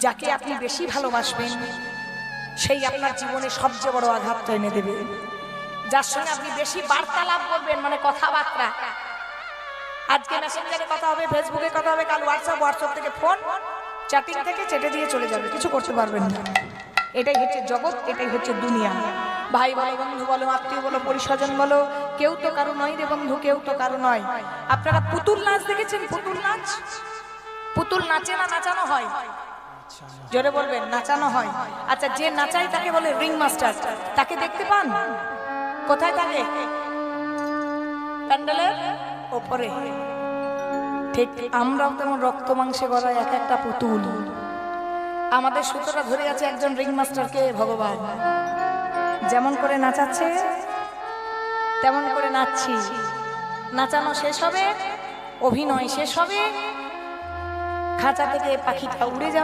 যাকে আপনি বেশি ভালোবাসবেন সেই আপনার জীবনে সবচেয়ে বড় আঘাতটা এনে দেবে। যার সঙ্গে আপনি বেশি বার্তালাপ করবেন, মানে কথাবার্তা, আজকে মেসেঞ্জারে কথা হবে, ফেসবুকে কথা হবে, কাল হোয়াটসঅ্যাপ থেকে ফোন, চ্যাটিং থেকে চেটে দিয়ে চলে যাবে, কিছু করতে পারবেন না। এটাই হচ্ছে জগৎ, এটাই হচ্ছে দুনিয়া। ভাই বলো, বন্ধু বলো, আত্মীয় বলো, পরিস্বজন বলো, কেউ তো কারো নয় রে বন্ধু, কেউ তো কারো নয়। আপনারা পুতুল নাচ দেখেছেন? পুতুল নাচ, পুতুল নাচে না নাচানো হয়? জোরে বলবেন, নাচানো হয়। আচ্ছা, যে নাচায় তাকে বলে রিং মাস্টার। তাকে দেখতে পান কোথায়? থাকে প্যান্ডেলের ওপরে। ঠিক আমরাও তেমন রক্ত মাংসে গড়া এক একটা পুতুল। আমাদের সুতোটা ধরে আছে একজন রিং মাস্টারকে ভগবান। যেমন করে নাচাচ্ছে তেমন করে নাচছি। নাচানো শেষ হবে, অভিনয় শেষ হবে, খাঁচা থেকে পাখিটা উড়ে যাবে।